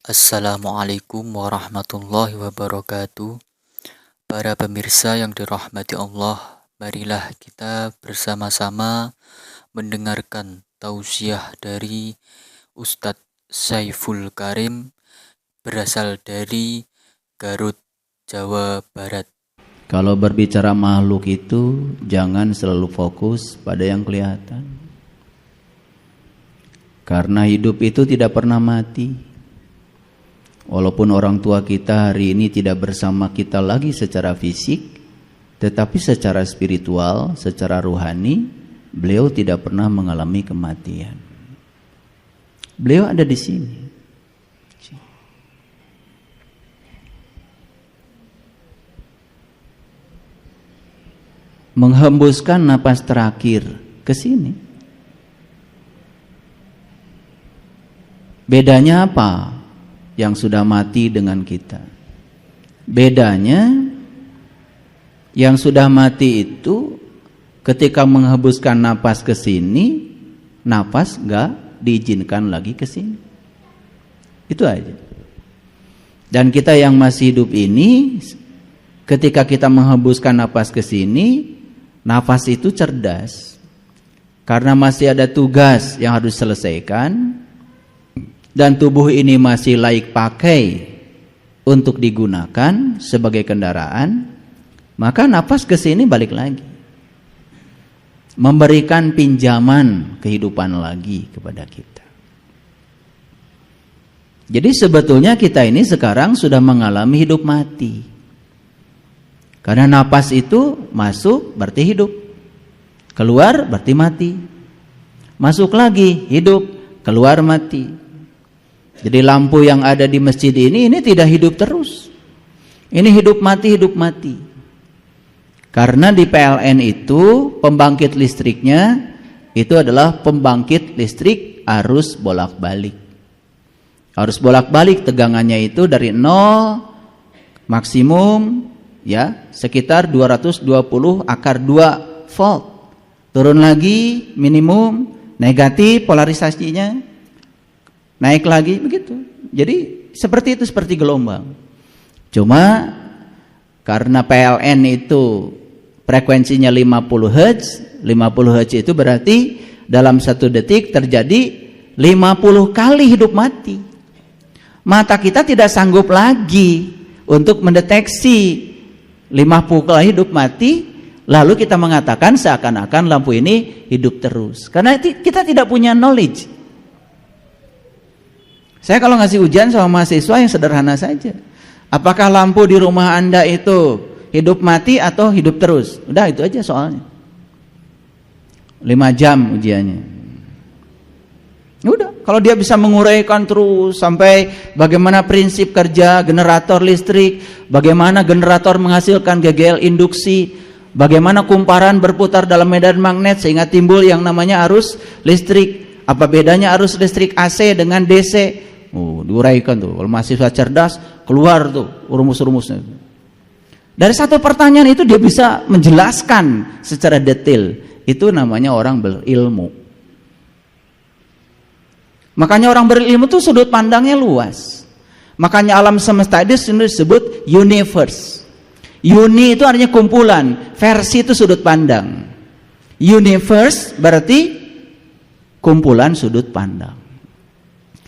Assalamualaikum warahmatullahi wabarakatuh. Para pemirsa yang dirahmati Allah, marilah kita bersama-sama mendengarkan tausiah dari Ustadz Saiful Karim berasal dari Garut, Jawa Barat. Kalau berbicara makhluk itu jangan selalu fokus pada yang kelihatan. Karena hidup itu tidak pernah mati. Walaupun orang tua kita hari ini tidak bersama kita lagi secara fisik, tetapi secara spiritual, secara rohani, beliau tidak pernah mengalami kematian. Beliau ada di sini. Menghembuskan napas terakhir ke sini. Bedanya apa yang sudah mati dengan kita? Bedanya yang sudah mati itu ketika menghembuskan napas ke sini, napas gak diizinkan lagi ke sini. Itu aja. Dan kita yang masih hidup ini, ketika kita menghembuskan napas ke sini, nafas itu cerdas, karena masih ada tugas yang harus diselesaikan, dan tubuh ini masih layak pakai untuk digunakan sebagai kendaraan, maka nafas ke sini balik lagi, memberikan pinjaman kehidupan lagi kepada kita. Jadi sebetulnya kita ini sekarang sudah mengalami hidup mati. Karena napas itu masuk berarti hidup, keluar berarti mati, masuk lagi hidup, keluar mati. Jadi lampu yang ada di masjid ini tidak hidup terus, ini hidup mati. Karena di PLN itu pembangkit listriknya itu adalah pembangkit listrik arus bolak-balik. Arus bolak-balik tegangannya itu dari 0 maksimum ya sekitar 220 akar 2 volt, turun lagi minimum negatif polarisasinya, naik lagi begitu. Jadi seperti itu, seperti gelombang. Cuma karena PLN itu frekuensinya 50 Hz, 50 Hz itu berarti dalam 1 detik terjadi 50 kali hidup mati. Mata kita tidak sanggup lagi untuk mendeteksi 50 kali hidup mati, lalu kita mengatakan seakan-akan lampu ini hidup terus. Karena kita tidak punya knowledge. Saya kalau ngasih ujian sama mahasiswa yang sederhana saja. Apakah lampu di rumah Anda itu hidup mati atau hidup terus? Udah itu aja soalnya. 5 jam ujiannya. Udah, kalau dia bisa menguraikan terus sampai bagaimana prinsip kerja generator listrik, bagaimana generator menghasilkan GGL induksi, bagaimana kumparan berputar dalam medan magnet sehingga timbul yang namanya arus listrik, apa bedanya arus listrik AC dengan DC, diuraikan tuh. Kalau mahasiswa cerdas keluar tuh rumus-rumusnya. Dari satu pertanyaan itu dia bisa menjelaskan secara detail. Itu namanya orang berilmu. Makanya orang berilmu itu sudut pandangnya luas. Makanya alam semesta itu disebut universe. Uni itu artinya kumpulan, versi itu sudut pandang. Universe berarti kumpulan sudut pandang.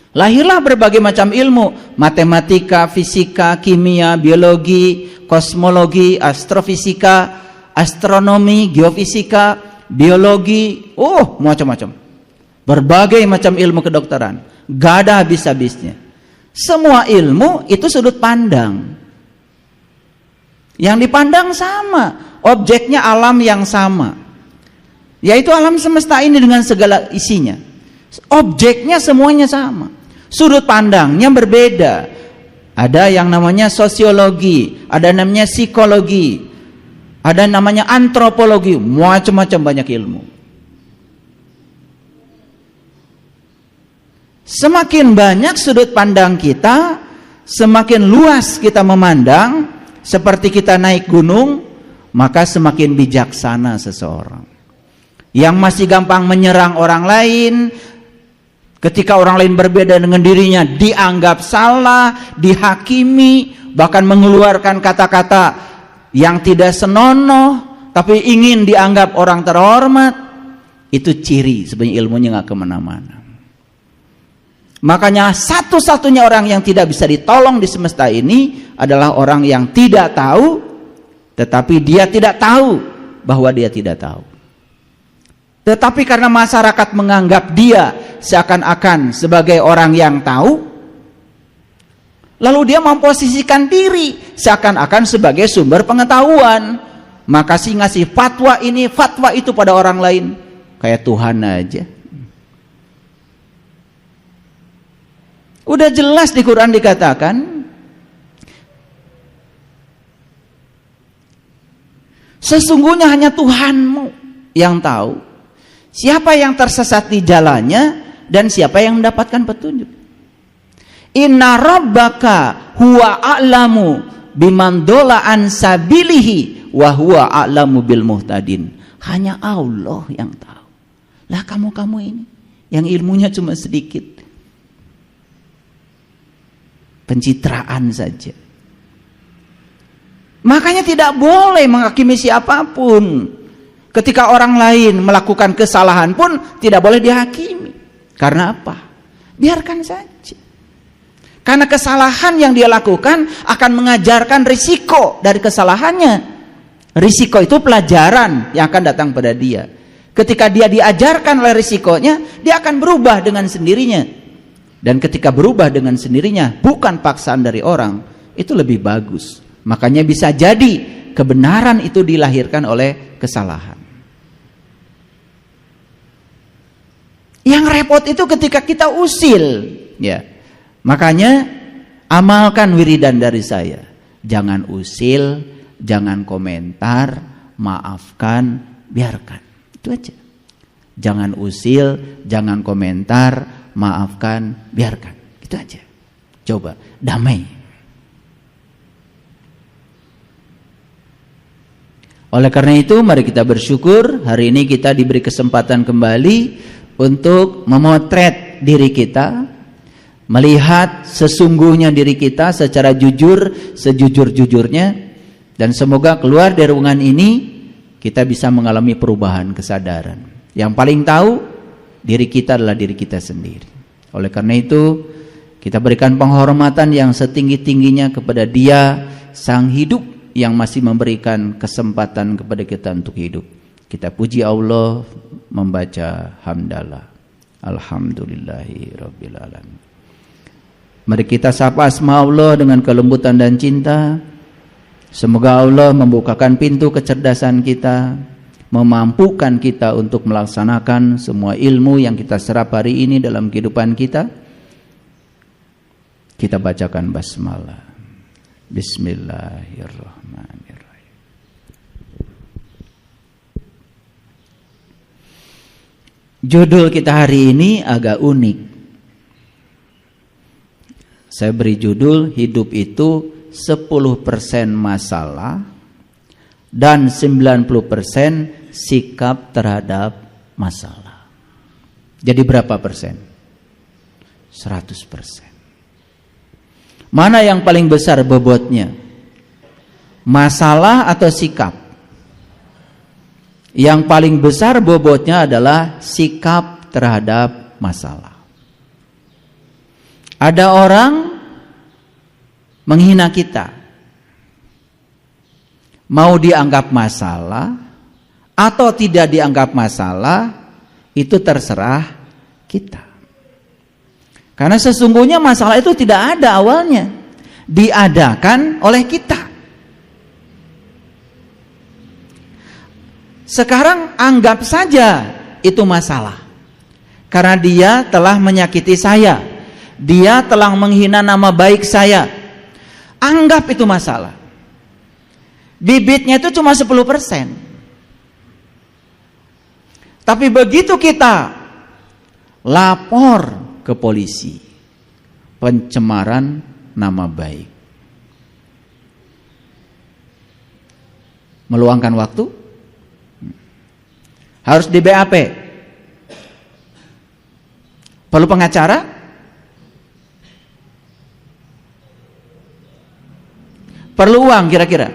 Lahirlah berbagai macam ilmu, matematika, fisika, kimia, biologi, kosmologi, astrofisika, astronomi, geofisika, biologi, macam-macam. Berbagai macam ilmu kedokteran, gak ada habis-habisnya. Semua ilmu itu sudut pandang. Yang dipandang sama, objeknya alam yang sama, yaitu alam semesta ini dengan segala isinya. Objeknya semuanya sama, sudut pandangnya berbeda. Ada yang namanya sosiologi, ada namanya psikologi, ada namanya antropologi, macam-macam banyak ilmu. Semakin banyak sudut pandang kita, semakin luas kita memandang, seperti kita naik gunung, maka semakin bijaksana seseorang. Yang masih gampang menyerang orang lain, Ketika orang lain berbeda dengan dirinya, dianggap salah, dihakimi, bahkan mengeluarkan kata-kata yang tidak senonoh, tapi ingin dianggap orang terhormat. Itu ciri sebenarnya ilmunya nggak kemana-mana. Makanya satu-satunya orang yang tidak bisa ditolong di semesta ini adalah orang yang tidak tahu, tetapi dia tidak tahu bahwa dia tidak tahu. Tetapi karena masyarakat menganggap dia seakan-akan sebagai orang yang tahu, lalu dia memposisikan diri seakan-akan sebagai sumber pengetahuan. Maka sih ngasih fatwa ini, fatwa itu pada orang lain. Kayak Tuhan aja. Udah jelas di Quran dikatakan, sesungguhnya hanya Tuhanmu yang tahu siapa yang tersesat di jalannya dan siapa yang mendapatkan petunjuk. Inna rabbaka huwa a'lamu biman dola an sabilihi wa huwa a'lamu bil muhtadin. Hanya Allah yang tahu. Lah kamu ini yang ilmunya cuma sedikit, pencitraan saja. Makanya tidak boleh menghakimi siapapun. Ketika orang lain melakukan kesalahan pun tidak boleh dihakimi. Karena apa? Biarkan saja. Karena kesalahan yang dia lakukan akan mengajarkan risiko dari kesalahannya. Risiko itu pelajaran yang akan datang pada dia. Ketika dia diajarkan oleh risikonya, dia akan berubah dengan sendirinya. Dan ketika berubah dengan sendirinya, bukan paksaan dari orang, itu lebih bagus. Makanya bisa jadi kebenaran itu dilahirkan oleh kesalahan. Yang repot itu ketika kita usil, ya. Makanya amalkan wiridan dari saya. Jangan usil, jangan komentar, maafkan, biarkan. Itu aja. Jangan usil, jangan komentar, maafkan, biarkan. Itu aja. Coba damai. Oleh karena itu mari kita bersyukur hari ini kita diberi kesempatan kembali untuk memotret diri kita, melihat sesungguhnya diri kita secara jujur, sejujur-jujurnya, dan semoga keluar dari ruangan ini kita bisa mengalami perubahan kesadaran. Yang paling tahu diri kita adalah diri kita sendiri. Oleh karena itu kita berikan penghormatan yang setinggi-tingginya kepada Dia Sang Hidup yang masih memberikan kesempatan kepada kita untuk hidup. Kita puji Allah membaca hamdalah. Alhamdulillahi rabbil alamin. Mari kita sapa asma Allah dengan kelembutan dan cinta. Semoga Allah membukakan pintu kecerdasan kita, memampukan kita untuk melaksanakan semua ilmu yang kita serap hari ini dalam kehidupan kita. Kita bacakan basmalah. Bismillahirrahmanirrahim. Judul kita hari ini agak unik. Saya beri judul hidup itu 10% masalah dan 90% sikap terhadap masalah. Jadi berapa persen? 100%. Mana yang paling besar bobotnya? Masalah atau sikap? Yang paling besar bobotnya adalah sikap terhadap masalah. Ada orang menghina kita, mau dianggap masalah atau tidak dianggap masalah, itu terserah kita. Karena sesungguhnya masalah itu tidak ada awalnya, diadakan oleh kita. Sekarang anggap saja itu masalah, karena dia telah menyakiti saya, dia telah menghina nama baik saya. Anggap itu masalah. Bibitnya itu cuma 10%. Tapi begitu kita lapor ke polisi, pencemaran nama baik, meluangkan waktu, harus di BAP, Perlu pengacara? Perlu uang kira-kira?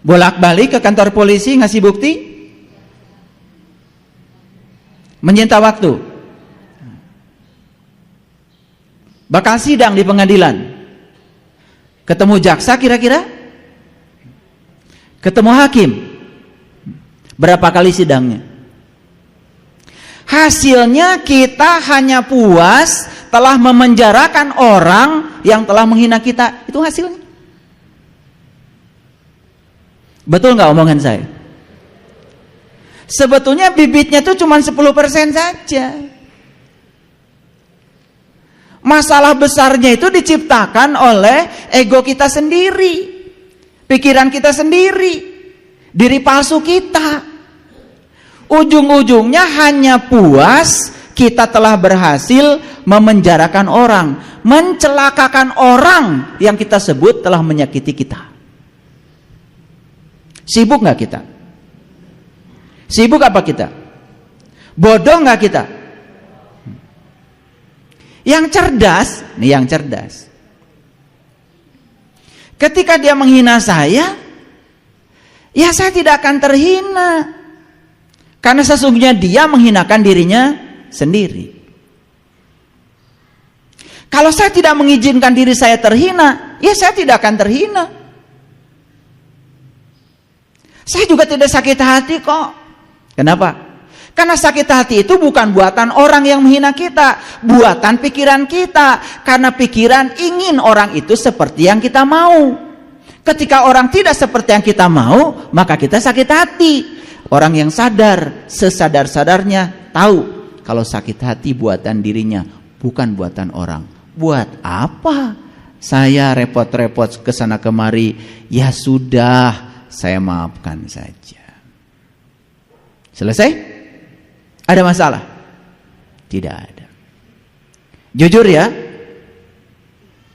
Bolak-balik ke kantor polisi ngasih bukti? Menyita waktu? Bakal sidang di pengadilan? Ketemu jaksa kira-kira? Ketemu hakim? Berapa kali sidangnya? Hasilnya kita hanya puas telah memenjarakan orang yang telah menghina kita. Itu hasilnya. Betul nggak omongan saya? Sebetulnya bibitnya itu cuma 10% saja. Masalah besarnya itu diciptakan oleh ego kita sendiri, pikiran kita sendiri, diri palsu kita. Ujung-ujungnya hanya puas kita telah berhasil memenjarakan orang, mencelakakan orang yang kita sebut telah menyakiti kita. Sibuk nggak kita? Sibuk apa kita? Bodoh nggak kita? Yang cerdas, nih yang cerdas. Ketika dia menghina saya, ya saya tidak akan terhina. Karena sesungguhnya dia menghinakan dirinya sendiri. Kalau saya tidak mengizinkan diri saya terhina, ya saya tidak akan terhina. Saya juga tidak sakit hati kok. Kenapa? Karena sakit hati itu bukan buatan orang yang menghina kita, buatan pikiran kita. Karena pikiran ingin orang itu seperti yang kita mau. Ketika orang tidak seperti yang kita mau, maka kita sakit hati. Orang yang sadar, sesadar-sadarnya tahu kalau sakit hati buatan dirinya, bukan buatan orang. Buat apa saya repot-repot kesana kemari? Ya sudah, saya maafkan saja. Selesai? Ada masalah? Tidak ada. Jujur ya.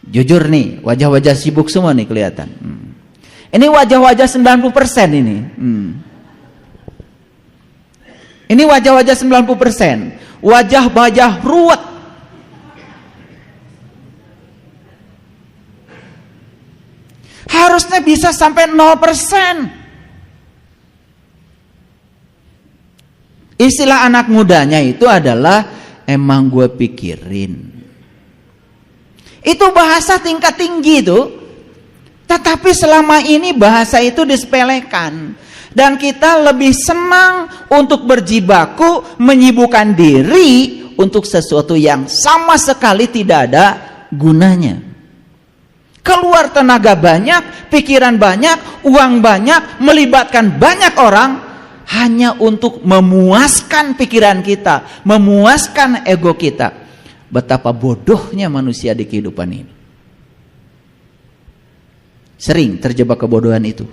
Jujur nih, wajah-wajah sibuk semua nih kelihatan. Ini wajah-wajah 90% ini. Ini wajah-wajah 90%. Wajah-wajah ruwet. Harusnya bisa sampai 0%. Istilah anak mudanya itu adalah emang gue pikirin. Itu bahasa tingkat tinggi itu. Tetapi selama ini bahasa itu disepelekan. Dan kita lebih senang untuk berjibaku menyibukkan diri untuk sesuatu yang sama sekali tidak ada gunanya. Keluar tenaga banyak, pikiran banyak, uang banyak, melibatkan banyak orang hanya untuk memuaskan pikiran kita, memuaskan ego kita. Betapa bodohnya manusia di kehidupan ini. Sering terjebak kebodohan itu.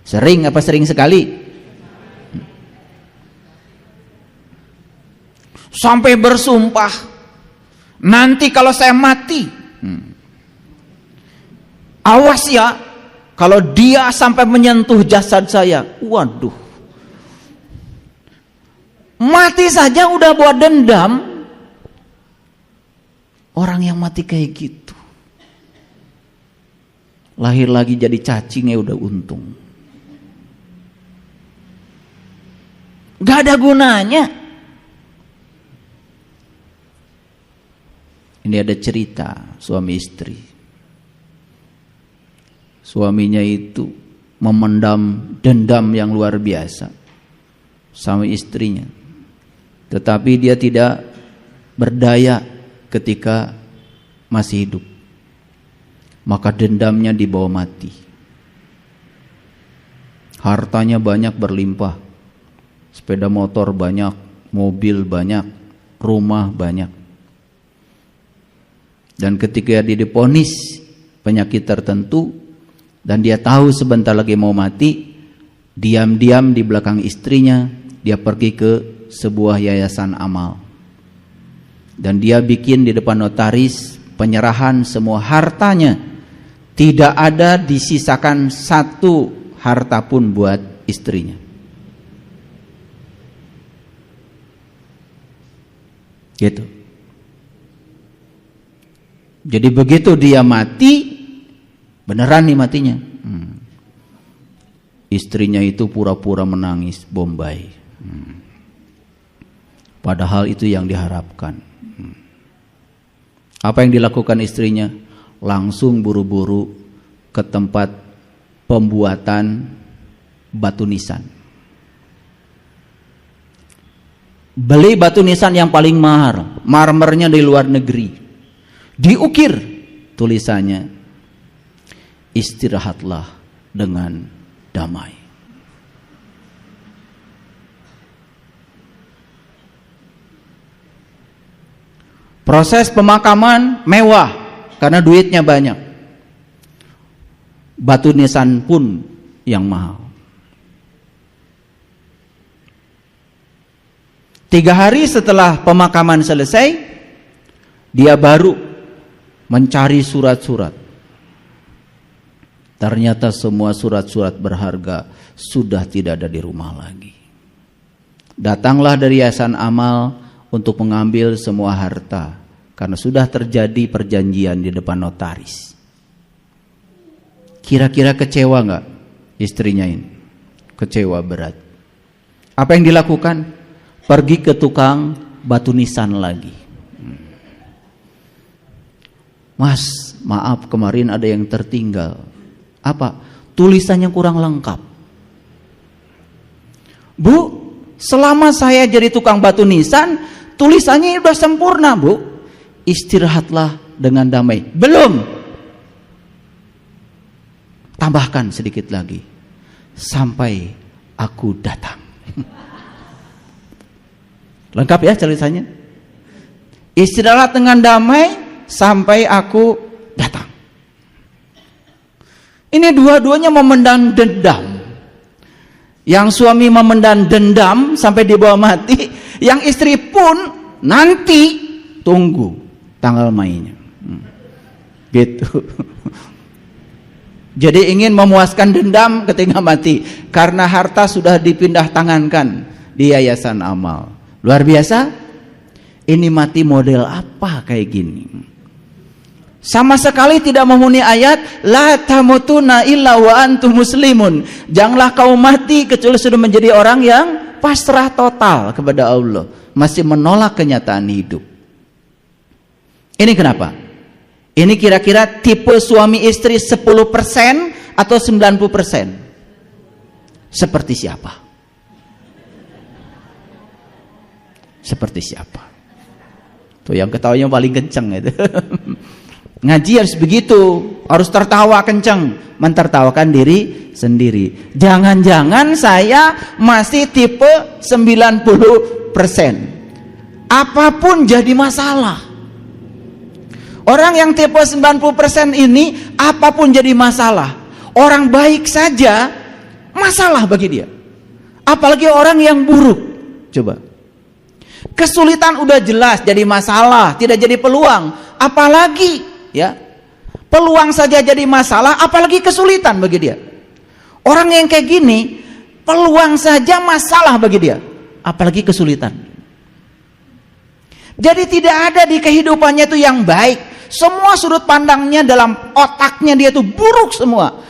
Sering apa sering sekali? Sampai bersumpah, nanti kalau saya mati, awas ya, kalau dia sampai menyentuh jasad saya, waduh, mati saja udah buat dendam. Orang yang mati kayak gitu, lahir lagi jadi cacingnya udah untung. Gak ada gunanya. Ini ada cerita suami istri. Suaminya itu memendam dendam yang luar biasa sama istrinya. Tetapi dia tidak berdaya ketika masih hidup. Maka dendamnya dibawa mati. Hartanya banyak berlimpah. Sepeda motor banyak, mobil banyak, rumah banyak. Dan ketika dia divonis penyakit tertentu dan dia tahu sebentar lagi mau mati, diam-diam di belakang istrinya dia pergi ke sebuah yayasan amal. Dan dia bikin di depan notaris penyerahan semua hartanya. Tidak ada disisakan satu harta pun buat istrinya. Gitu. Jadi begitu dia mati, beneran nih matinya. Istrinya itu pura-pura menangis, Bombay. Padahal itu yang diharapkan. Apa yang dilakukan istrinya? Langsung buru-buru ke tempat pembuatan batu nisan. Beli batu nisan yang paling mahal, marmernya dari luar negeri. Diukir tulisannya, istirahatlah dengan damai. Proses pemakaman mewah karena duitnya banyak. Batu nisan pun yang mahal. 3 hari setelah pemakaman selesai, dia baru mencari surat-surat. Ternyata semua surat-surat berharga sudah tidak ada di rumah lagi. Datanglah dari Yayasan Amal untuk mengambil semua harta karena sudah terjadi perjanjian di depan notaris. Kira-kira kecewa nggak istrinya ini? Kecewa berat. Apa yang dilakukan? Pergi ke tukang batu nisan lagi. Mas, maaf kemarin ada yang tertinggal. Apa? Tulisannya kurang lengkap. Bu, selama saya jadi tukang batu nisan, tulisannya sudah sempurna, Bu. Istirahatlah dengan damai. Belum. Tambahkan sedikit lagi. Sampai aku datang. Lengkap ya tulisannya? Istirahat dengan damai sampai aku datang. Ini dua-duanya memendam dendam. Yang suami memendam dendam sampai dibawa mati, yang istri pun nanti tunggu tanggal mainnya. Gitu. Jadi ingin memuaskan dendam ketika mati karena harta sudah dipindah tangankan di Yayasan Amal. Luar biasa. Ini mati model apa kayak gini? Sama sekali tidak memenuhi ayat la tamutuna illa wa antum muslimun. Janganlah kau mati kecuali sudah menjadi orang yang pasrah total kepada Allah, masih menolak kenyataan hidup. Ini kenapa? Ini kira-kira tipe suami istri 10% atau 90%? Seperti siapa? Seperti siapa? Tuh yang ketawanya paling kenceng itu. Ngaji harus begitu, harus tertawa kenceng, mentertawakan diri sendiri. Jangan-jangan saya masih tipe 90%. Apapun jadi masalah. Orang yang tipe 90% ini apapun jadi masalah. Orang baik saja masalah bagi dia. Apalagi orang yang buruk. Coba. Kesulitan udah jelas jadi masalah, tidak jadi peluang. Apalagi ya, peluang saja jadi masalah, apalagi kesulitan bagi dia. Orang yang kayak gini, peluang saja masalah bagi dia, apalagi kesulitan. Jadi tidak ada di kehidupannya itu yang baik. Semua sudut pandangnya dalam otaknya dia itu buruk semua.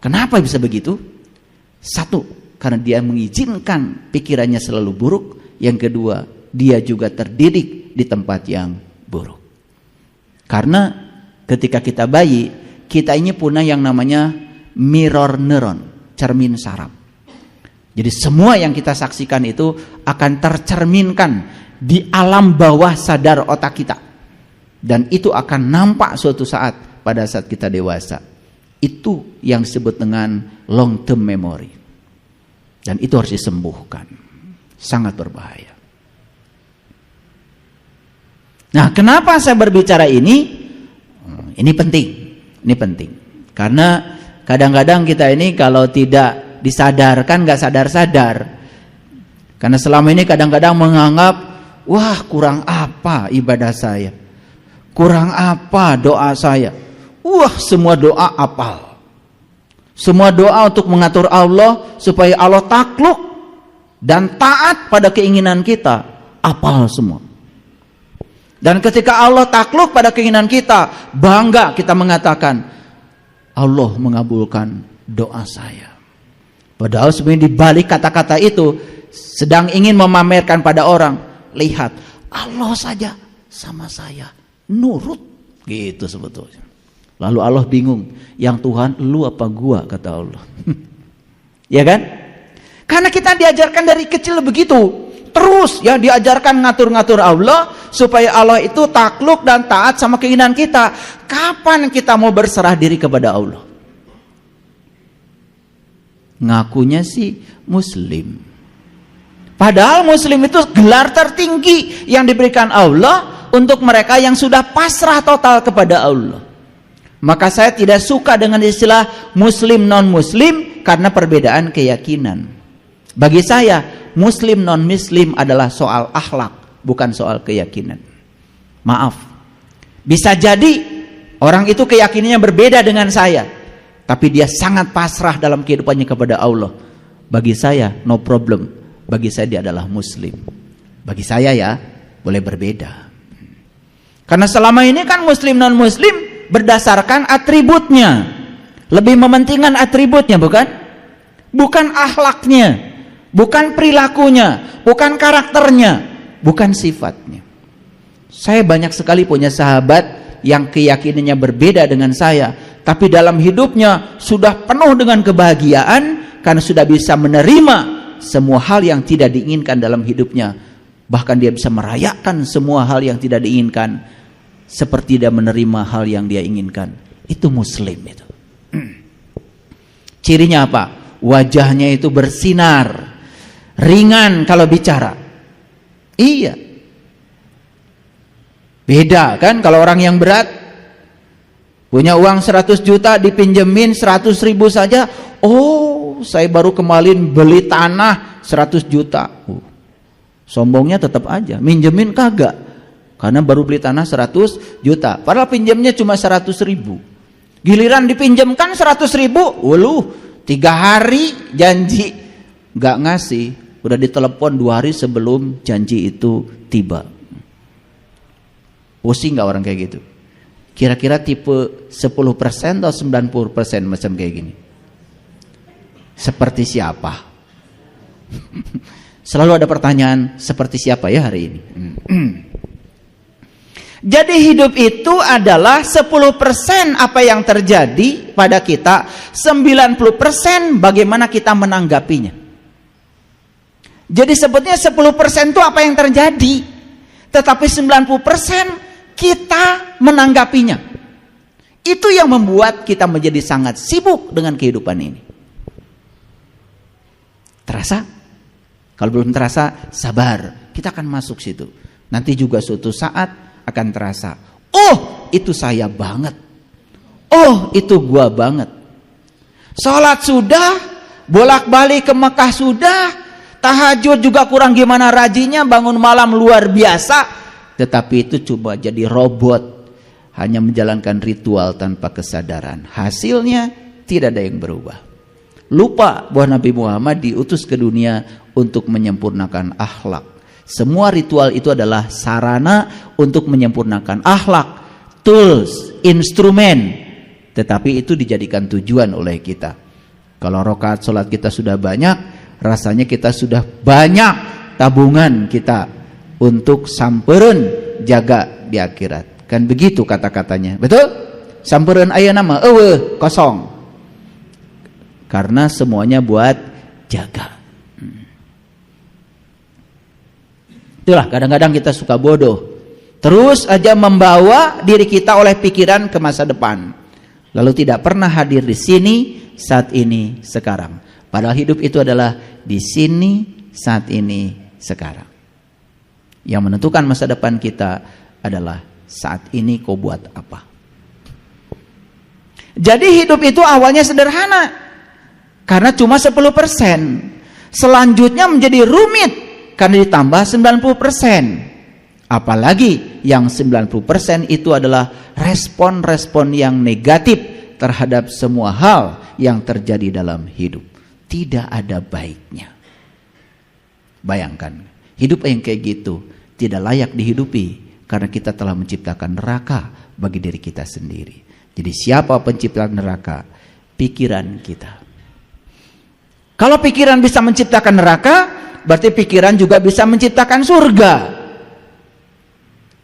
Kenapa bisa begitu? Satu, karena dia mengizinkan pikirannya selalu buruk. Yang kedua, dia juga terdidik di tempat yang buruk. Karena ketika kita bayi, kita ini punya yang namanya mirror neuron, cermin saraf. Jadi semua yang kita saksikan itu akan tercerminkan di alam bawah sadar otak kita. Dan itu akan nampak suatu saat pada saat kita dewasa. Itu yang disebut dengan long term memory. Dan itu harus disembuhkan. Sangat berbahaya. Nah, kenapa saya berbicara ini? Ini penting. Ini penting. Karena kadang-kadang kita ini kalau tidak disadarkan, gak sadar-sadar. Karena selama ini kadang-kadang menganggap, wah kurang apa ibadah saya, kurang apa doa saya. Wah semua doa apal. Semua doa untuk mengatur Allah supaya Allah takluk dan taat pada keinginan kita, apal semua. Dan ketika Allah takluk pada keinginan kita, bangga kita mengatakan, Allah mengabulkan doa saya. Padahal sebenarnya di balik kata-kata itu sedang ingin memamerkan pada orang, lihat, Allah saja sama saya nurut, gitu sebetulnya. Lalu Allah bingung, yang Tuhan lu apa gua, kata Allah. Ya kan? Karena kita diajarkan dari kecil begitu. Terus ya diajarkan ngatur-ngatur Allah supaya Allah itu takluk dan taat sama keinginan kita. Kapan kita mau berserah diri kepada Allah? Ngakunya sih muslim. Padahal muslim itu gelar tertinggi yang diberikan Allah untuk mereka yang sudah pasrah total kepada Allah. Maka saya tidak suka dengan istilah muslim non-muslim karena perbedaan keyakinan. Bagi saya, muslim non-muslim adalah soal akhlak, bukan soal keyakinan. Maaf. Bisa jadi orang itu keyakinannya berbeda dengan saya, tapi dia sangat pasrah dalam kehidupannya kepada Allah. Bagi saya, no problem. Bagi saya dia adalah muslim. Bagi saya ya, boleh berbeda. Karena selama ini kan muslim non-muslim berdasarkan atributnya. Lebih mementingkan atributnya, bukan? Bukan akhlaknya, bukan perilakunya, bukan karakternya, bukan sifatnya. Saya banyak sekali punya sahabat yang keyakinannya berbeda dengan saya, tapi dalam hidupnya sudah penuh dengan kebahagiaan karena sudah bisa menerima semua hal yang tidak diinginkan dalam hidupnya. Bahkan dia bisa merayakan semua hal yang tidak diinginkan seperti dia menerima hal yang dia inginkan. Itu muslim itu. Cirinya apa? Wajahnya itu bersinar, ringan kalau bicara. Iya. Beda kan kalau orang yang berat, punya uang 100 juta dipinjemin 100 ribu saja. Oh, saya baru kemarin beli tanah 100 juta. Sombongnya tetap aja, minjemin kagak. Karena baru beli tanah 100 juta. Padahal pinjamnya cuma 100 ribu. Giliran dipinjamkan 100 ribu, 3 hari janji gak ngasih. Udah ditelepon 2 hari sebelum janji itu tiba. Pusing gak orang kayak gitu? Kira-kira tipe 10% atau 90% macam kayak gini? Seperti siapa? Selalu ada pertanyaan, seperti siapa ya hari ini? Jadi hidup itu adalah 10% apa yang terjadi pada kita, 90% bagaimana kita menanggapinya. Jadi sebetulnya 10% itu apa yang terjadi, tetapi 90% kita menanggapinya. Itu yang membuat kita menjadi sangat sibuk dengan kehidupan ini. Terasa? Kalau belum terasa, sabar. Kita akan masuk situ. Nanti juga suatu saat akan terasa. Oh, itu saya banget. Oh, itu gua banget. Sholat sudah, bolak-balik ke Mekah sudah, tahajud juga kurang gimana rajinnya, bangun malam luar biasa. Tetapi itu coba jadi robot, hanya menjalankan ritual tanpa kesadaran. Hasilnya tidak ada yang berubah. Lupa bahwa Nabi Muhammad diutus ke dunia untuk menyempurnakan akhlak. Semua ritual itu adalah sarana untuk menyempurnakan akhlak, tools, instrumen. Tetapi itu dijadikan tujuan oleh kita. Kalau rakaat sholat kita sudah banyak, rasanya kita sudah banyak tabungan kita untuk sampereun jaga di akhirat. Kan begitu kata-katanya. Betul? Sampereun aya nama eueuh kosong. Karena semuanya buat jaga. Itulah kadang-kadang kita suka bodoh. Terus aja membawa diri kita oleh pikiran ke masa depan. Lalu tidak pernah hadir di sini, saat ini, sekarang. Padahal hidup itu adalah di sini, saat ini, sekarang. Yang menentukan masa depan kita adalah saat ini kau buat apa. Jadi hidup itu awalnya sederhana. Karena cuma 10%. Selanjutnya menjadi rumit karena ditambah 90%. Apalagi yang 90% itu adalah respon-respon yang negatif terhadap semua hal yang terjadi dalam hidup. Tidak ada baiknya. Bayangkan, hidup yang kayak gitu tidak layak dihidupi. Karena kita telah menciptakan neraka bagi diri kita sendiri. Jadi siapa pencipta neraka? Pikiran kita. Kalau pikiran bisa menciptakan neraka, berarti pikiran juga bisa menciptakan surga.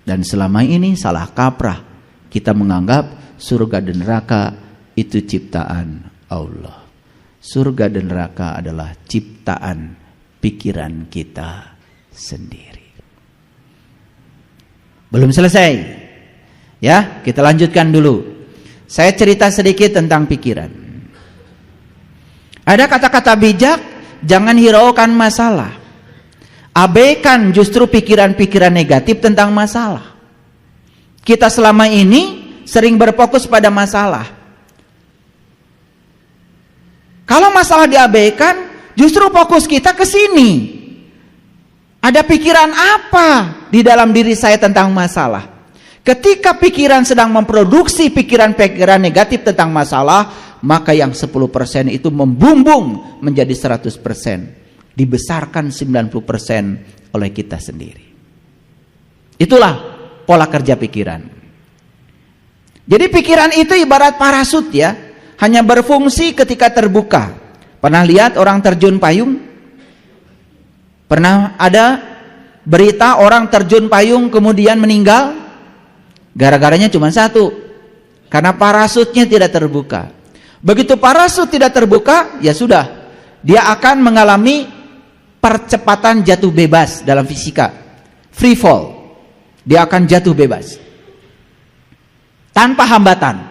Dan selama ini salah kaprah. Kita menganggap surga dan neraka itu ciptaan Allah. Surga dan neraka adalah ciptaan pikiran kita sendiri. Belum selesai. Ya, kita lanjutkan dulu. Saya cerita sedikit tentang pikiran. Ada kata-kata bijak, jangan hiraukan masalah. Abaikan justru pikiran-pikiran negatif tentang masalah. Kita selama ini sering berfokus pada masalah. Kalau masalah diabaikan, justru fokus kita ke sini. Ada pikiran apa di dalam diri saya tentang masalah? Ketika pikiran sedang memproduksi pikiran-pikiran negatif tentang masalah, maka yang 10% itu membumbung menjadi 100%. Dibesarkan 90% oleh kita sendiri. Itulah pola kerja pikiran. Jadi pikiran itu ibarat parasut ya, hanya berfungsi ketika terbuka. Pernah lihat orang terjun payung? Pernah ada berita orang terjun payung kemudian meninggal? Gara-garanya cuma satu, karena parasutnya tidak terbuka. Begitu parasut tidak terbuka, ya sudah, dia akan mengalami percepatan jatuh bebas dalam fisika, free fall. Dia akan jatuh bebas tanpa hambatan.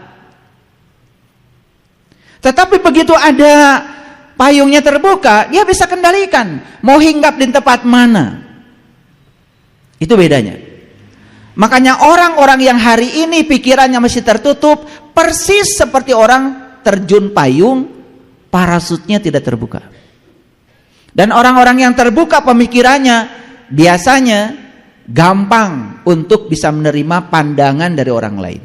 Tetapi begitu ada payungnya terbuka, dia bisa kendalikan mau hinggap di tempat mana. Itu bedanya. Makanya orang-orang yang hari ini pikirannya masih tertutup, persis seperti orang terjun payung, parasutnya tidak terbuka. Dan orang-orang yang terbuka pemikirannya biasanya gampang untuk bisa menerima pandangan dari orang lain.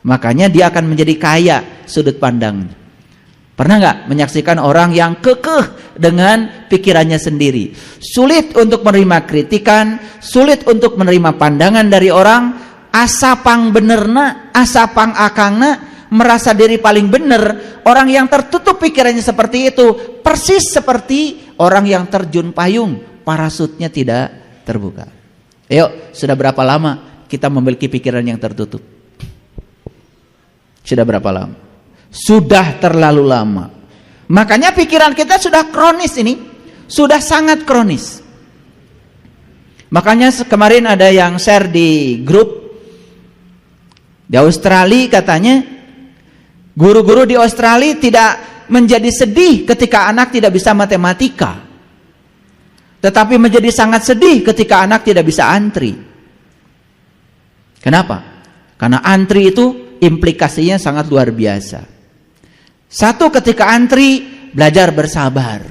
Makanya dia akan menjadi kaya sudut pandangnya. Pernah nggak menyaksikan orang yang kekeh dengan pikirannya sendiri? Sulit untuk menerima kritikan, sulit untuk menerima pandangan dari orang, asapang benerna, asapang akangna, merasa diri paling benar. Orang yang tertutup pikirannya seperti itu, persis seperti orang yang terjun payung, parasutnya tidak terbuka. Ayo, sudah berapa lama kita memiliki pikiran yang tertutup? Sudah berapa lama? Sudah terlalu lama. Makanya pikiran kita sudah kronis ini, sudah sangat kronis. Makanya kemarin ada yang share di grup di Australia, katanya guru-guru di Australia tidak menjadi sedih ketika anak tidak bisa matematika, tetapi menjadi sangat sedih ketika anak tidak bisa antri. Kenapa? Karena antri itu implikasinya sangat luar biasa. Satu, ketika antri belajar bersabar.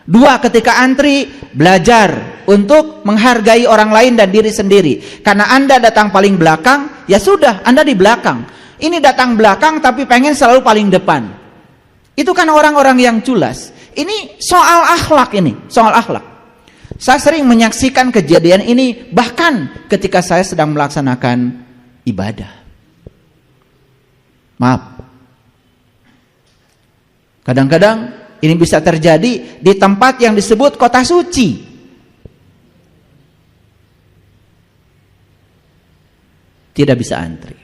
Dua, ketika antri belajar untuk menghargai orang lain dan diri sendiri. Karena Anda datang paling belakang, ya sudah, Anda di belakang. Ini datang belakang tapi pengen selalu paling depan. Itu kan orang-orang yang culas. Ini soal akhlak ini, soal akhlak. Saya sering menyaksikan kejadian ini bahkan ketika saya sedang melaksanakan ibadah. Maaf. Kadang-kadang ini bisa terjadi di tempat yang disebut kota suci. Tidak bisa antri.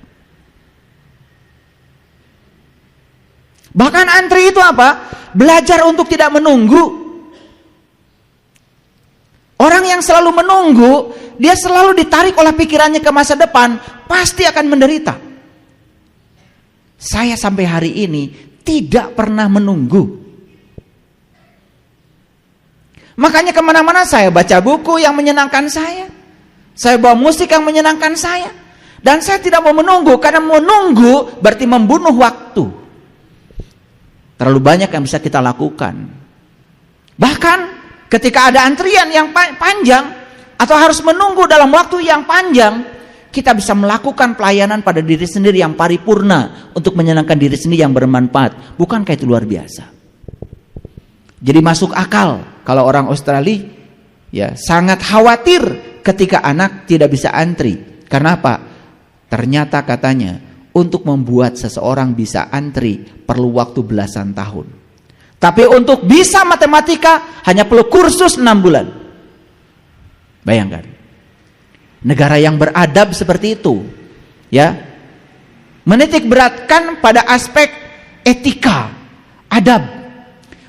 Bahkan antri itu apa? Belajar untuk tidak menunggu. Orang yang selalu menunggu, dia selalu ditarik oleh pikirannya ke masa depan, pasti akan menderita. Saya sampai hari ini tidak pernah menunggu. Makanya kemana-mana saya baca buku yang menyenangkan saya bawa musik yang menyenangkan saya, dan saya tidak mau menunggu, karena menunggu berarti membunuh waktu. Terlalu banyak yang bisa kita lakukan. Bahkan ketika ada antrian yang panjang atau harus menunggu dalam waktu yang panjang, kita bisa melakukan pelayanan pada diri sendiri yang paripurna untuk menyenangkan diri sendiri yang bermanfaat. Bukankah itu luar biasa? Jadi masuk akal kalau orang Australia ya sangat khawatir ketika anak tidak bisa antri. Karena apa? Ternyata katanya untuk membuat seseorang bisa antri perlu waktu belasan tahun. Tapi untuk bisa matematika hanya perlu kursus 6 bulan. Bayangkan. Negara yang beradab seperti itu, ya, menitik beratkan pada aspek etika, adab.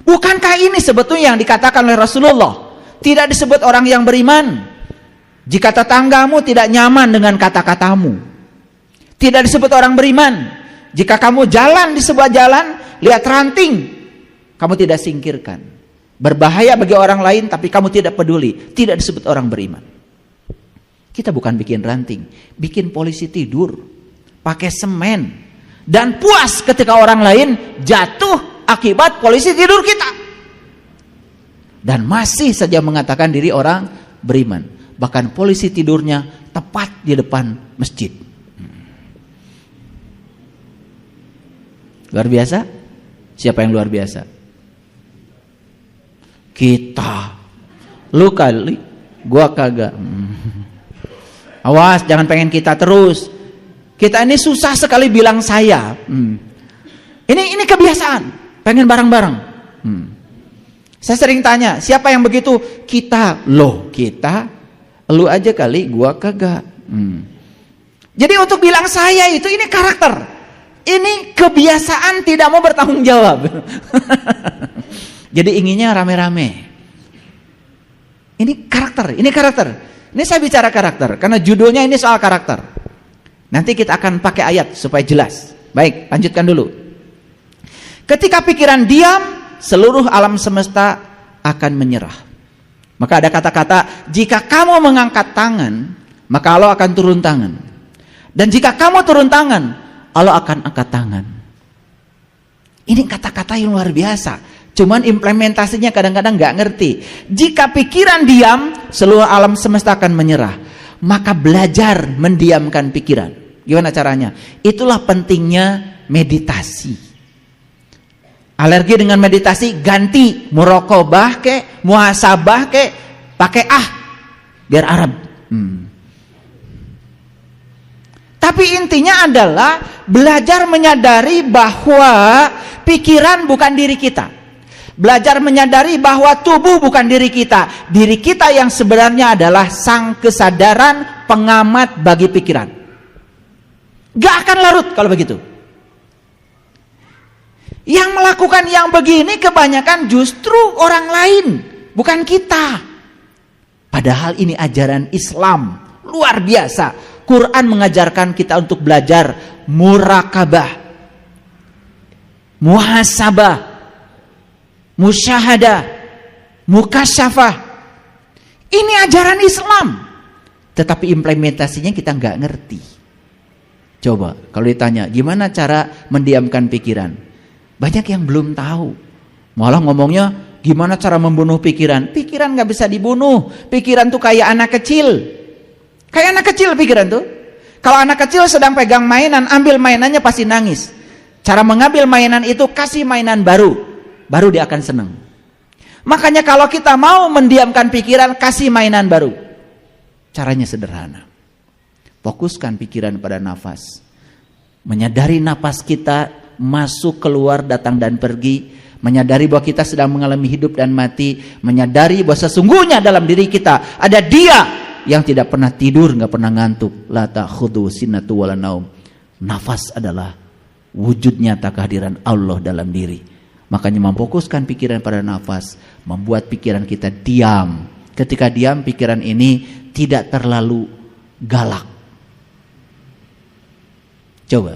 Bukankah ini sebetulnya yang dikatakan oleh Rasulullah? Tidak disebut orang yang beriman jika tetanggamu tidak nyaman dengan kata-katamu. Tidak disebut orang beriman jika kamu jalan di sebuah jalan, lihat ranting, kamu tidak singkirkan. Berbahaya bagi orang lain tapi kamu tidak peduli. Tidak disebut orang beriman. Kita bukan bikin ranting, bikin polisi tidur pakai semen dan puas ketika orang lain jatuh akibat polisi tidur kita, dan masih saja mengatakan diri orang beriman. Bahkan polisi tidurnya tepat di depan masjid. Luar biasa? Siapa yang luar biasa? Kita. Lu kali, gua kagak. Awas, jangan pengen kita terus. Kita ini susah sekali bilang saya. Ini kebiasaan, pengen bareng-bareng. Saya sering tanya, siapa yang begitu? Kita. Loh, kita? Lu aja kali, gua kagak. Jadi untuk bilang saya itu, ini karakter. Ini kebiasaan tidak mau bertanggung jawab. Jadi inginnya rame-rame. Ini karakter. Ini saya bicara karakter, karena judulnya ini soal karakter. Nanti kita akan pakai ayat supaya jelas. Baik, lanjutkan dulu. Ketika pikiran diam, seluruh alam semesta akan menyerah. Maka ada kata-kata, jika kamu mengangkat tangan, maka Allah akan turun tangan. Dan jika kamu turun tangan, Allah akan angkat tangan. Ini kata-kata yang luar biasa. Cuman implementasinya kadang-kadang gak ngerti. Jika pikiran diam, seluruh alam semesta akan menyerah. Maka belajar mendiamkan pikiran. Gimana caranya? Itulah pentingnya meditasi. Alergi dengan meditasi, ganti muraqabah ke, muhasabah ke, pakai biar Arab. Tapi intinya adalah belajar menyadari bahwa pikiran bukan diri kita. Belajar menyadari bahwa tubuh bukan diri kita. Diri kita yang sebenarnya adalah sang kesadaran pengamat bagi pikiran. Gak akan larut kalau begitu. Yang melakukan yang begini kebanyakan justru orang lain, bukan kita. Padahal ini ajaran Islam luar biasa. Quran mengajarkan kita untuk belajar muraqabah, muhasabah, musyahadah, mukasyafah. Ini ajaran Islam. Tetapi implementasinya kita nggak ngerti. Coba kalau ditanya gimana cara mendiamkan pikiran, banyak yang belum tahu. Malah ngomongnya gimana cara membunuh pikiran. Pikiran nggak bisa dibunuh. Pikiran tuh kayak anak kecil. Kayak anak kecil pikiran tuh. Kalau anak kecil sedang pegang mainan, ambil mainannya pasti nangis. Cara mengambil mainan itu kasih mainan baru dia akan senang. Makanya kalau kita mau mendiamkan pikiran, kasih mainan baru. Caranya sederhana. Fokuskan pikiran pada nafas. Menyadari nafas kita masuk, keluar, datang dan pergi. Menyadari bahwa kita sedang mengalami hidup dan mati. Menyadari bahwa sesungguhnya dalam diri kita ada Dia yang tidak pernah tidur, nggak pernah ngantuk. La ta'khudhu sinatu wala naum. Nafas adalah wujud nyata kehadiran Allah dalam diri. Makanya memfokuskan pikiran pada nafas membuat pikiran kita diam. Ketika diam, pikiran ini tidak terlalu galak. Coba.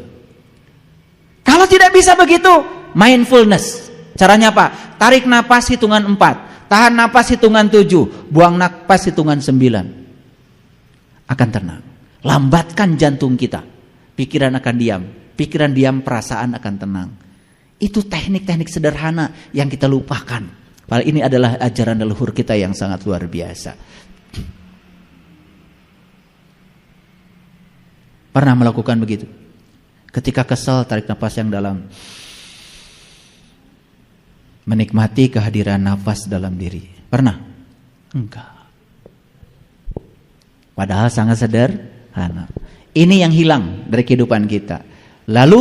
Kalau tidak bisa begitu, mindfulness. Caranya apa? Tarik napas hitungan 4, tahan napas hitungan 7, buang napas hitungan 9. Akan tenang. Lambatkan jantung kita. Pikiran akan diam. Pikiran diam, perasaan akan tenang. Itu teknik-teknik sederhana yang kita lupakan. Padahal ini adalah ajaran leluhur kita yang sangat luar biasa. Pernah melakukan begitu? Ketika kesal, tarik nafas yang dalam. Menikmati kehadiran nafas dalam diri. Pernah? Enggak. Padahal sangat sederhana. Ini yang hilang dari kehidupan kita. Lalu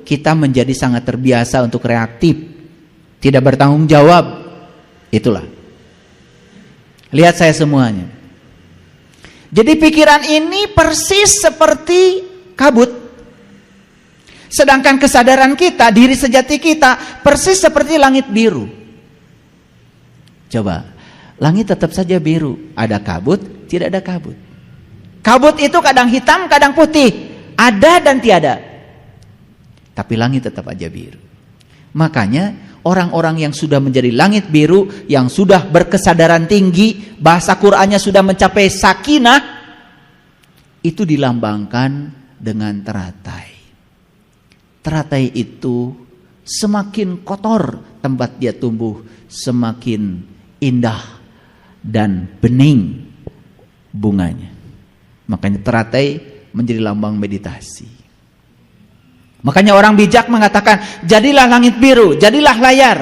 kita menjadi sangat terbiasa untuk reaktif, tidak bertanggung jawab. Itulah. Lihat saya semuanya. Jadi pikiran ini persis seperti kabut. Sedangkan kesadaran kita, diri sejati kita, persis seperti langit biru. Coba, langit tetap saja biru. Ada kabut, tidak ada kabut. Kabut itu kadang hitam, kadang putih. Ada dan tiada. Tapi langit tetap aja biru. Makanya orang-orang yang sudah menjadi langit biru, yang sudah berkesadaran tinggi, bahasa Qur'annya sudah mencapai sakinah, itu dilambangkan dengan teratai. Teratai itu semakin kotor tempat dia tumbuh, semakin indah dan bening bunganya. Makanya teratai menjadi lambang meditasi. Makanya orang bijak mengatakan, jadilah langit biru, jadilah layar.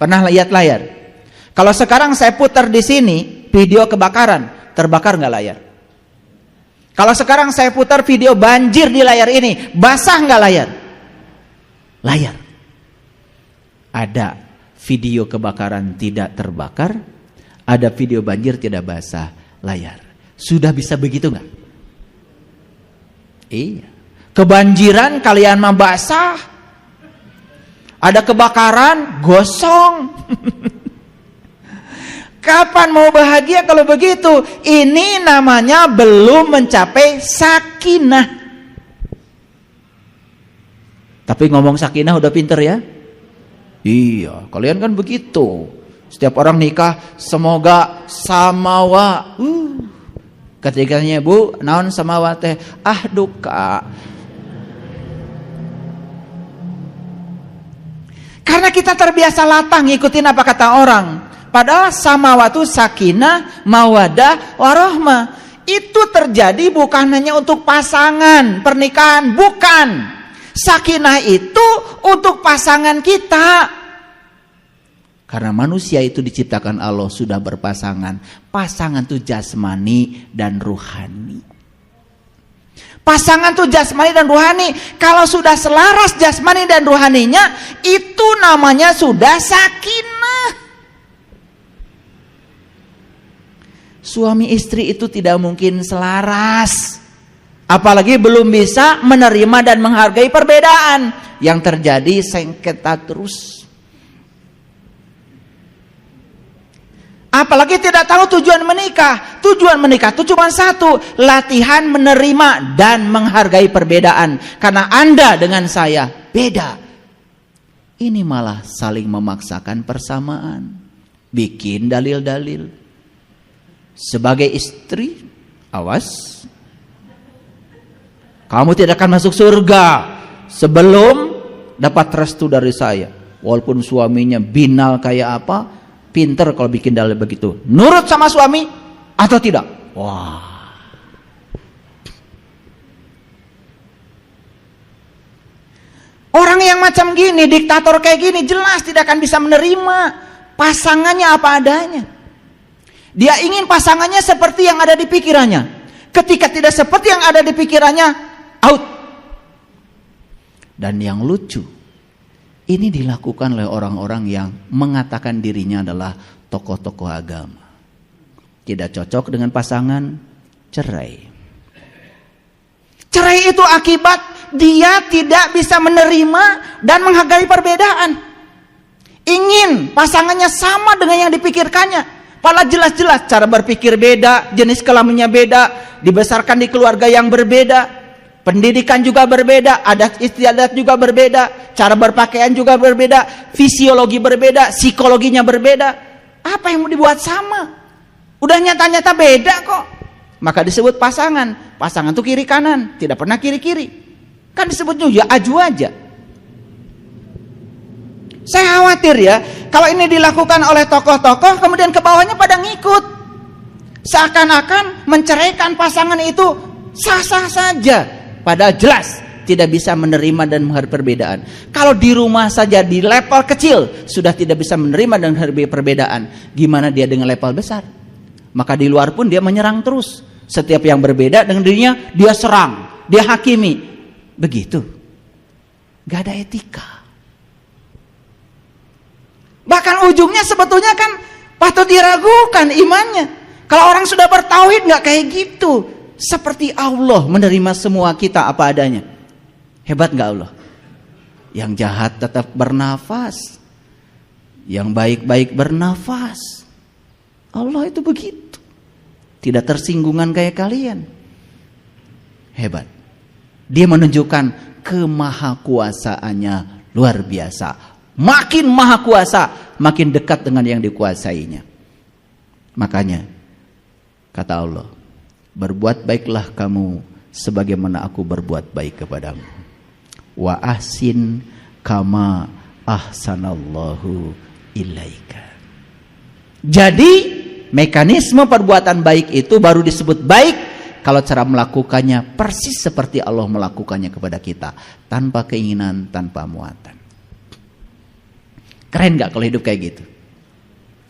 Pernah lihat layar? Kalau sekarang saya putar di sini video kebakaran, terbakar nggak layar? Kalau sekarang saya putar video banjir di layar ini, basah nggak layar? Layar. Ada video kebakaran tidak terbakar, ada video banjir tidak basah, layar. Sudah bisa begitu nggak? Iya. Kebanjiran kalian mah basah. Ada kebakaran gosong. Kapan mau bahagia kalau begitu? Ini namanya belum mencapai sakinah. Tapi ngomong sakinah udah pinter ya? Iya, kalian kan begitu. Setiap orang nikah semoga samawa. Ketiganya bu, naon samawa teh? Ah duka. Karena kita terbiasa latah ngikutin apa kata orang. Padahal samawa itu sakinah, mawadah, warahmah. Itu terjadi bukan hanya untuk pasangan pernikahan, bukan. Sakinah itu untuk pasangan kita. Karena manusia itu diciptakan Allah sudah berpasangan. Pasangan itu jasmani dan ruhani. Pasangan itu jasmani dan ruhani. Kalau sudah selaras jasmani dan ruhaninya, itu namanya sudah sakinah. Suami istri itu tidak mungkin selaras. Apalagi belum bisa menerima dan menghargai perbedaan. Yang terjadi sengketa terus. Apalagi tidak tahu tujuan menikah. Tujuan menikah itu cuma satu. Latihan menerima dan menghargai perbedaan. Karena Anda dengan saya beda. Ini malah saling memaksakan persamaan. Bikin dalil-dalil. Sebagai istri, awas. Kamu tidak akan masuk surga sebelum dapat restu dari saya. Walaupun suaminya binal kayak apa, pinter kalau bikin dalil begitu. Nurut sama suami atau tidak? Wah. Orang yang macam gini, diktator kayak gini, jelas tidak akan bisa menerima pasangannya apa adanya. Dia ingin pasangannya seperti yang ada di pikirannya. Ketika tidak seperti yang ada di pikirannya, out. Dan yang lucu, ini dilakukan oleh orang-orang yang mengatakan dirinya adalah tokoh-tokoh agama. Tidak cocok dengan pasangan, cerai. Cerai itu akibat dia tidak bisa menerima dan menghargai perbedaan. Ingin pasangannya sama dengan yang dipikirkannya. Padahal jelas-jelas cara berpikir beda, jenis kelaminnya beda, dibesarkan di keluarga yang berbeda. Pendidikan juga berbeda, adat istiadat juga berbeda, cara berpakaian juga berbeda, fisiologi berbeda, psikologinya berbeda. Apa yang mau dibuat sama? Udah nyata-nyata beda kok. Maka disebut pasangan. Pasangan itu kiri kanan, tidak pernah kiri-kiri. Kan disebutnya ya aju aja. Saya khawatir ya, kalau ini dilakukan oleh tokoh-tokoh, kemudian ke bawahnya pada ngikut. Seakan-akan menceraikan pasangan itu sah-sah saja. Padahal jelas tidak bisa menerima dan menghargai perbedaan. Kalau di rumah saja di level kecil sudah tidak bisa menerima dan menghargai perbedaan, gimana dia dengan level besar? Maka di luar pun dia menyerang terus. Setiap yang berbeda dengan dirinya dia serang, dia hakimi. Begitu. Gak ada etika. Bahkan ujungnya sebetulnya kan patut diragukan imannya. Kalau orang sudah bertauhid gak kayak gitu. Seperti Allah menerima semua kita apa adanya. Hebat gak Allah? Yang jahat tetap bernafas, yang baik-baik bernafas. Allah itu begitu. Tidak tersinggungan kayak kalian. Hebat. Dia menunjukkan kemahakuasaannya luar biasa. Makin maha kuasa, makin dekat dengan yang dikuasainya. Makanya kata Allah, berbuat baiklah kamu sebagaimana aku berbuat baik kepadamu. Wa ahsin kama ahsanallahu ilaika. Jadi mekanisme perbuatan baik itu baru disebut baik kalau cara melakukannya persis seperti Allah melakukannya kepada kita, tanpa keinginan, tanpa muatan. Keren gak kalau hidup kayak gitu?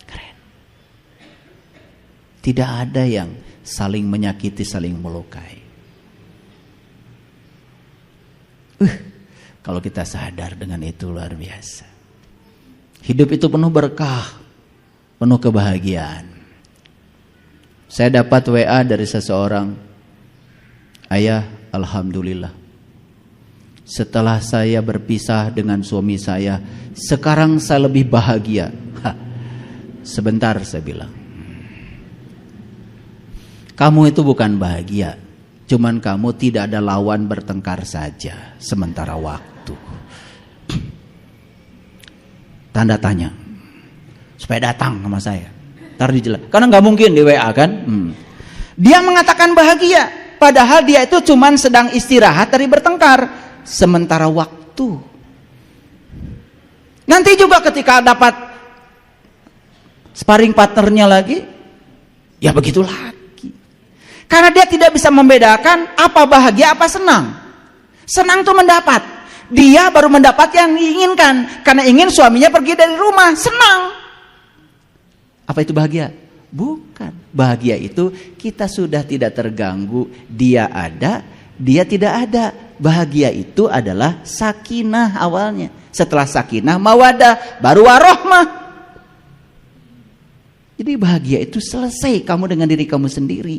Keren. Tidak ada yang saling menyakiti, saling melukai. Kalau kita sadar dengan itu luar biasa. Hidup itu penuh berkah, penuh kebahagiaan. Saya dapat WA dari seseorang, ayah, alhamdulillah, setelah saya berpisah dengan suami saya, sekarang saya lebih bahagia. Sebentar, saya bilang, kamu itu bukan bahagia, cuman kamu tidak ada lawan bertengkar saja sementara waktu. Tanda tanya, supaya datang sama saya. Ntar dijelas, karena nggak mungkin di WA kan. Dia mengatakan bahagia, padahal dia itu cuman sedang istirahat dari bertengkar sementara waktu. Nanti juga ketika dapat sparring partnernya lagi, ya begitu lagi. Karena dia tidak bisa membedakan apa bahagia, apa senang. Senang tuh mendapat. Dia baru mendapat yang diinginkan. Karena ingin suaminya pergi dari rumah, senang. Apa itu bahagia? Bukan. Bahagia itu kita sudah tidak terganggu. Dia ada, dia tidak ada. Bahagia itu adalah sakinah awalnya. Setelah sakinah mawadah, baru warohmah. Jadi bahagia itu selesai kamu dengan diri kamu sendiri.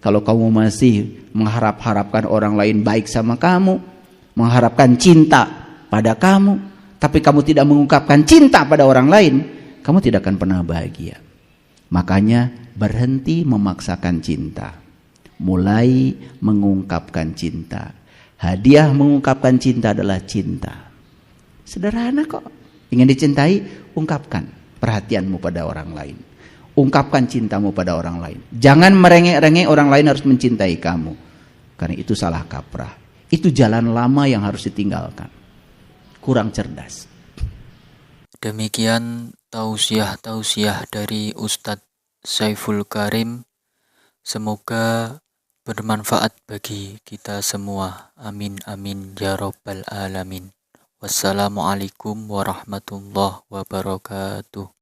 Kalau kamu masih mengharapkan orang lain baik sama kamu, mengharapkan cinta pada kamu, tapi kamu tidak mengungkapkan cinta pada orang lain, kamu tidak akan pernah bahagia. Makanya berhenti memaksakan cinta, mulai mengungkapkan cinta. Hadiah mengungkapkan cinta adalah cinta. Sederhana kok. Ingin dicintai, ungkapkan perhatianmu pada orang lain. Ungkapkan cintamu pada orang lain. Jangan merengek-rengek orang lain harus mencintai kamu. Karena itu salah kaprah. Itu jalan lama yang harus ditinggalkan. Kurang cerdas. Demikian tausiah-tausiah dari Ustadz Saiful Karim. Semoga bermanfaat bagi kita semua. Amin amin ya rabbal alamin. Wassalamualaikum warahmatullahi wabarakatuh.